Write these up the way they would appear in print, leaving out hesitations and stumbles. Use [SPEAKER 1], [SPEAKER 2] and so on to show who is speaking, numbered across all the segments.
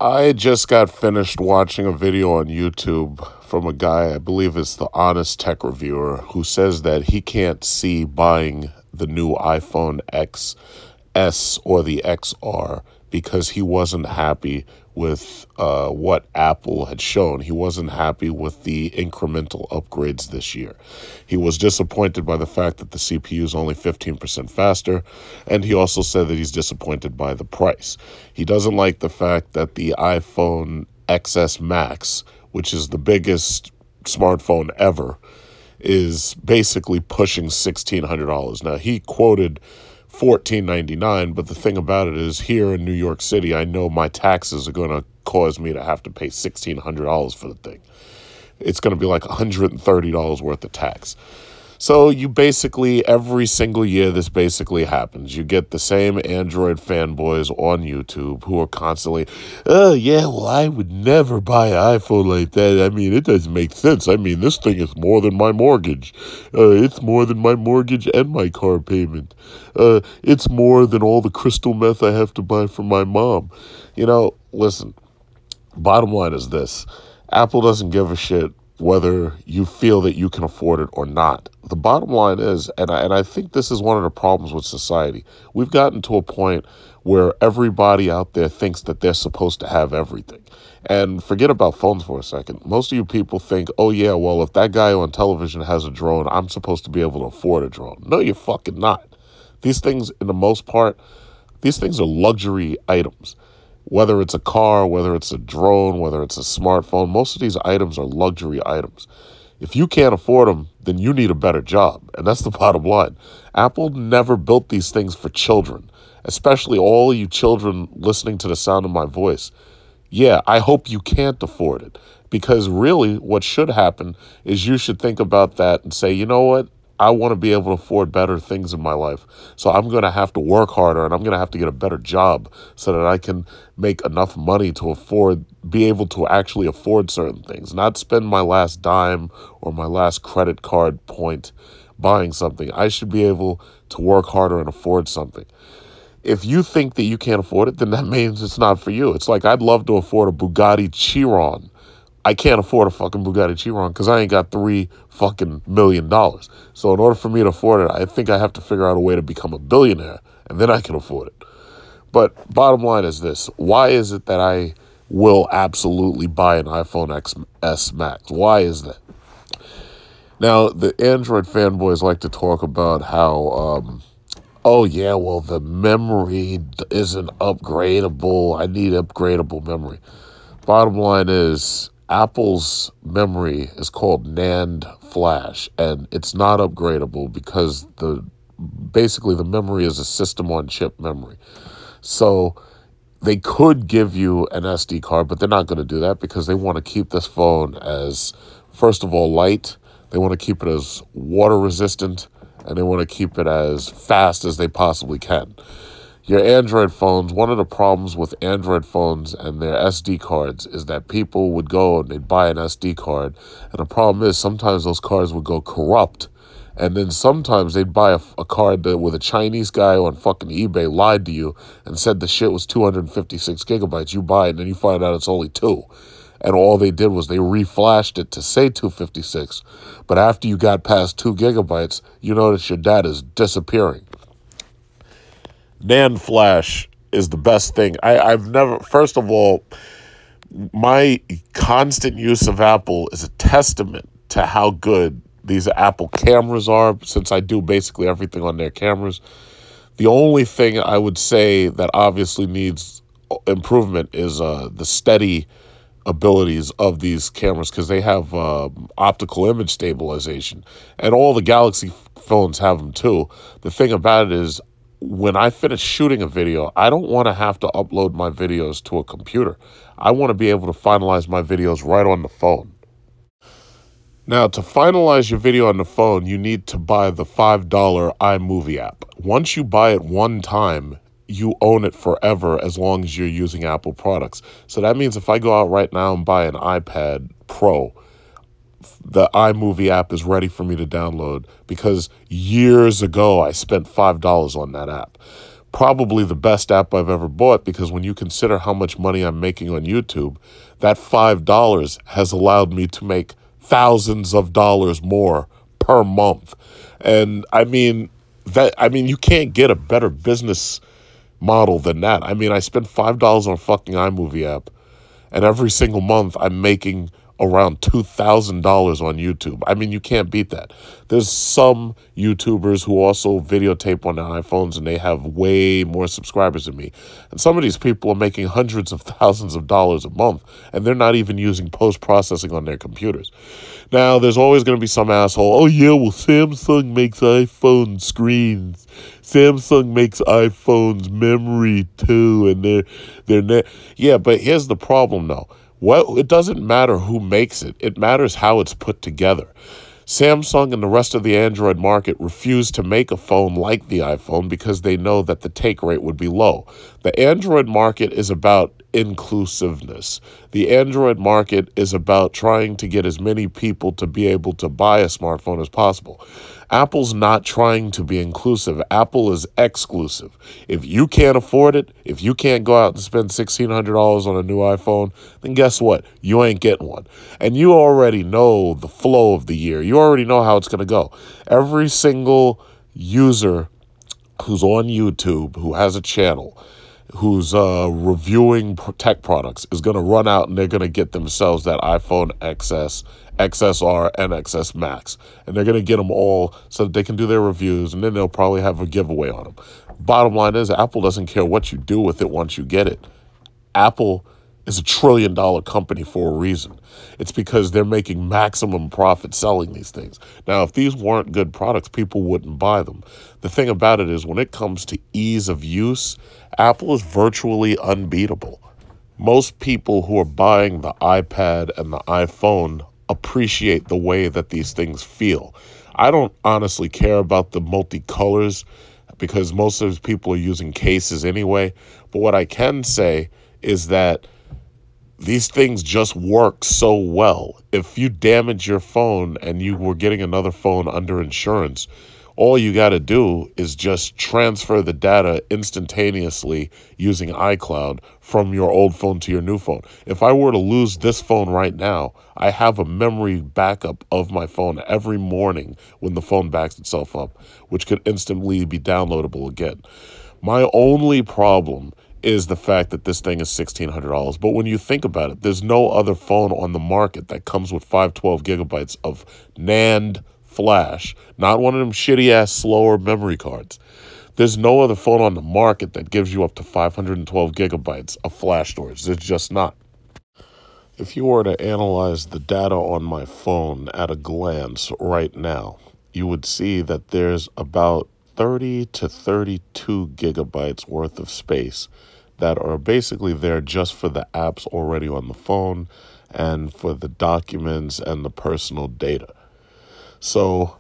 [SPEAKER 1] I just got finished watching a video on YouTube from a guy, I believe it's the Honest Tech Reviewer, who says that he can't see buying the new iPhone XS or the XR because he wasn't happy with what Apple had shown. He wasn't happy with the incremental upgrades this year. He was disappointed by the fact that the CPU is only 15% faster, and he also said that he's disappointed by the price. He doesn't like the fact that the iPhone XS Max, which is the biggest smartphone ever, is basically pushing $1,600. Now, he quoted $1,499, but the thing about it is here in New York City, I know my taxes are going to cause me to have to pay $1,600 for the thing. It's going to be like $130 worth of tax. So you basically, every single year, this basically happens. You get the same Android fanboys on YouTube who are constantly, oh, yeah, well, I would never buy an iPhone like that. I mean, it doesn't make sense. I mean, this thing is more than my mortgage. It's more than my mortgage and my car payment. It's more than all the crystal meth I have to buy for my mom. You know, listen, bottom line is this. Apple doesn't give a shit whether you feel that you can afford it or not. The bottom line is, and I think this is one of the problems with society, we've gotten to a point where everybody out there thinks that they're supposed to have everything. And forget about phones for a second. Most of you people think, oh yeah, well, if that guy on television has a drone, I'm supposed to be able to afford a drone. No, you're fucking not. These things, in the most part, these things are luxury items. Whether it's a car, whether it's a drone, whether it's a smartphone, most of these items are luxury items. If you can't afford them, then you need a better job. And that's the bottom line. Apple never built these things for children, especially all you children listening to the sound of my voice. Yeah, I hope you can't afford it, because really what should happen is you should think about that and say, you know what? I want to be able to afford better things in my life. So I'm going to have to work harder, and I'm going to have to get a better job so that I can make enough money to be able to actually afford certain things, not spend my last dime or my last credit card point buying something. I should be able to work harder and afford something. If you think that you can't afford it, then that means it's not for you. It's like I'd love to afford a Bugatti Chiron. I can't afford a fucking Bugatti Chiron because I ain't got $3 fucking million. So in order for me to afford it, I think I have to figure out a way to become a billionaire, and then I can afford it. But bottom line is this. Why is it that I will absolutely buy an iPhone XS Max? Why is that? Now, the Android fanboys like to talk about how, oh yeah, well, the memory isn't upgradable. I need upgradable memory. Bottom line is, Apple's memory is called NAND flash, and it's not upgradable because basically the memory is a system-on-chip memory. So they could give you an SD card, but they're not going to do that because they want to keep this phone as, first of all, light. They want to keep it as water-resistant, and they want to keep it as fast as they possibly can. Your Android phones, one of the problems with Android phones and their SD cards is that people would go and they'd buy an SD card. And the problem is sometimes those cards would go corrupt. And then sometimes they'd buy a card with a Chinese guy on fucking eBay lied to you and said the shit was 256 gigabytes. You buy it and then you find out it's only 2. And all they did was they reflashed it to say 256. But after you got past 2 gigabytes, you notice your data is disappearing. NAND flash is the best thing. I've never, first of all, my constant use of Apple is a testament to how good these Apple cameras are, since I do basically everything on their cameras. The only thing I would say that obviously needs improvement is the steady abilities of these cameras, because they have optical image stabilization, and all the Galaxy phones have them too. The thing about it is, when I finish shooting a video, I don't want to have to upload my videos to a computer. I want to be able to finalize my videos right on the phone. Now, to finalize your video on the phone, you need to buy the $5 iMovie app. Once you buy it one time, you own it forever as long as you're using Apple products. So that means if I go out right now and buy an iPad Pro, the iMovie app is ready for me to download because years ago I spent $5 on that app. probably the best app I've ever bought, because when you consider how much money I'm making on YouTube, that $5 has allowed me to make thousands of dollars more per month. And you can't get a better business model than that. I mean, I spend $5 on a fucking iMovie app, and every single month I'm making around $2,000 on YouTube. I mean, you can't beat that. There's some YouTubers who also videotape on their iPhones, and they have way more subscribers than me. And some of these people are making hundreds of thousands of dollars a month, and they're not even using post-processing on their computers. Now, there's always going to be some asshole, oh yeah, well, Samsung makes iPhone screens. Samsung makes iPhones memory too, and yeah, but here's the problem though. Well, it doesn't matter who makes it. It matters how it's put together. Samsung and the rest of the Android market refuse to make a phone like the iPhone because they know that the take rate would be low. The Android market is about inclusiveness. The Android market is about trying to get as many people to be able to buy a smartphone as possible. Apple's not trying to be inclusive. Apple is exclusive. If you can't afford it, if you can't go out and spend $1,600 on a new iPhone, then guess what? You ain't getting one. And you already know the flow of the year. You already know how it's going to go. Every single user who's on YouTube, who has a channel, who's reviewing tech products, is going to run out and they're going to get themselves that iPhone XS, XSR, and XS Max. And they're going to get them all so that they can do their reviews, and then they'll probably have a giveaway on them. Bottom line is, Apple doesn't care what you do with it once you get it. Apple is $1 trillion company for a reason. It's because they're making maximum profit selling these things. Now, if these weren't good products, people wouldn't buy them. The thing about it is, when it comes to ease of use, Apple is virtually unbeatable. Most people who are buying the iPad and the iPhone appreciate the way that these things feel. I don't honestly care about the multicolors because most of these people are using cases anyway. But what I can say is that these things just work so well. If you damage your phone and you were getting another phone under insurance, all you got to do is just transfer the data instantaneously using iCloud from your old phone to your new phone. If I were to lose this phone right now, I have a memory backup of my phone every morning when the phone backs itself up, which could instantly be downloadable again. My only problem is the fact that this thing is $1,600. But when you think about it, there's no other phone on the market that comes with 512 gigabytes of NAND flash, not one of them shitty-ass slower memory cards. There's no other phone on the market that gives you up to 512 gigabytes of flash storage. There's just not. If you were to analyze the data on my phone at a glance right now, you would see that there's about 30 to 32 gigabytes worth of space that are basically there just for the apps already on the phone and for the documents and the personal data. So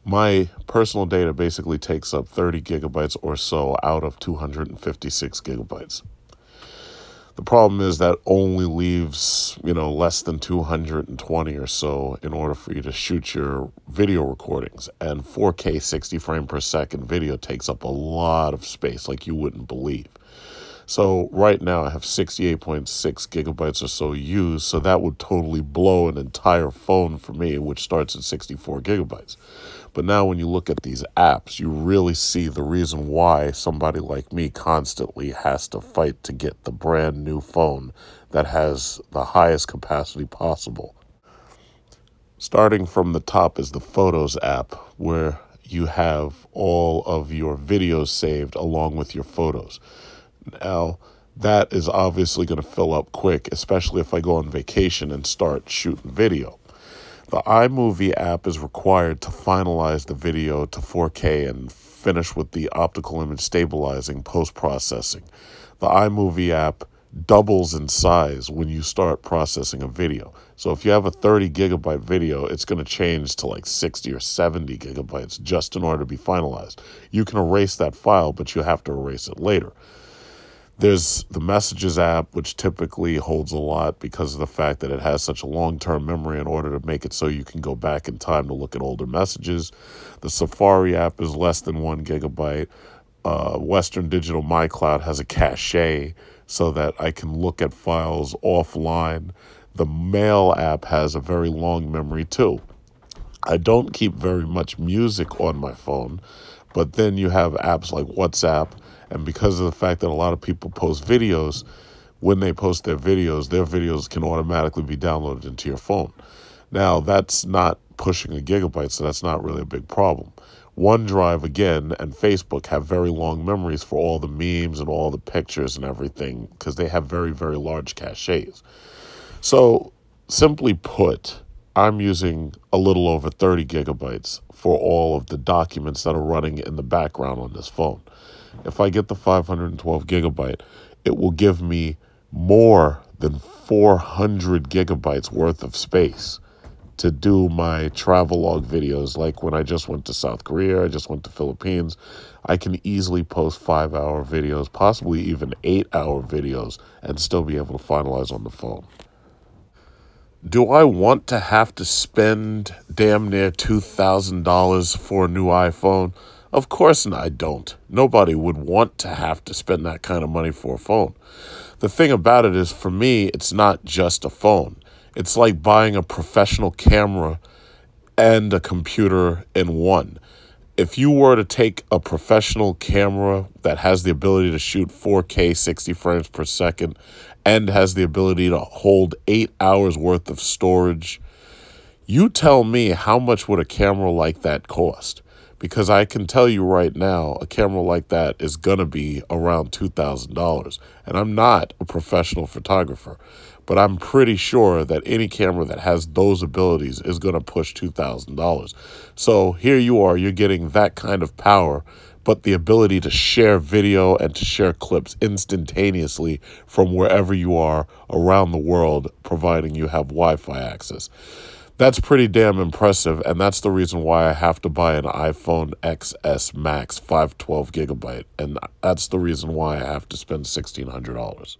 [SPEAKER 1] my personal data basically takes up 30 gigabytes or so out of 256 gigabytes. The problem is that only leaves, less than 220 or so in order for you to shoot your video recordings. And 4K 60 frame per second video takes up a lot of space like you wouldn't believe. So right now I have 68.6 gigabytes or so used, so that would totally blow an entire phone for me, which starts at 64 gigabytes. But now when you look at these apps, you really see the reason why somebody like me constantly has to fight to get the brand new phone that has the highest capacity possible. Starting from the top is the Photos app, where you have all of your videos saved along with your photos. Now, that is obviously going to fill up quick, especially if I go on vacation and start shooting video. The iMovie app is required to finalize the video to 4K and finish with the optical image stabilizing post-processing. The iMovie app doubles in size when you start processing a video. So if you have a 30 gigabyte video, it's going to change to like 60 or 70 gigabytes just in order to be finalized. You can erase that file, but you have to erase it later. There's the Messages app, which typically holds a lot because of the fact that it has such a long-term memory in order to make it so you can go back in time to look at older messages. The Safari app is less than 1 gigabyte. Western Digital MyCloud has a cache so that I can look at files offline. The Mail app has a very long memory too. I don't keep very much music on my phone, but then you have apps like WhatsApp, and because of the fact that a lot of people post videos, when they post their videos can automatically be downloaded into your phone. Now, that's not pushing a gigabyte, so that's not really a big problem. OneDrive, again, and Facebook have very long memories for all the memes and all the pictures and everything because they have very, very large caches. So, simply put, I'm using a little over 30 gigabytes for all of the documents that are running in the background on this phone. If I get the 512 gigabyte, it will give me more than 400 gigabytes worth of space to do my travel log videos. Like when I just went to South Korea, I just went to Philippines, I can easily post 5-hour videos, possibly even 8-hour videos, and still be able to finalize on the phone. Do I want to have to spend damn near $2,000 for a new iPhone? Of course I don't. Nobody would want to have to spend that kind of money for a phone. The thing about it is, for me, it's not just a phone. It's like buying a professional camera and a computer in one. If you were to take a professional camera that has the ability to shoot 4K 60 frames per second and has the ability to hold 8 hours worth of storage, you tell me how much would a camera like that cost? Because I can tell you right now, a camera like that is going to be around $2,000. And I'm not a professional photographer, but I'm pretty sure that any camera that has those abilities is going to push $2,000. So here you are, you're getting that kind of power, but the ability to share video and to share clips instantaneously from wherever you are around the world, providing you have Wi-Fi access. That's pretty damn impressive, and that's the reason why I have to buy an iPhone XS Max 512 gigabyte, and that's the reason why I have to spend $1,600.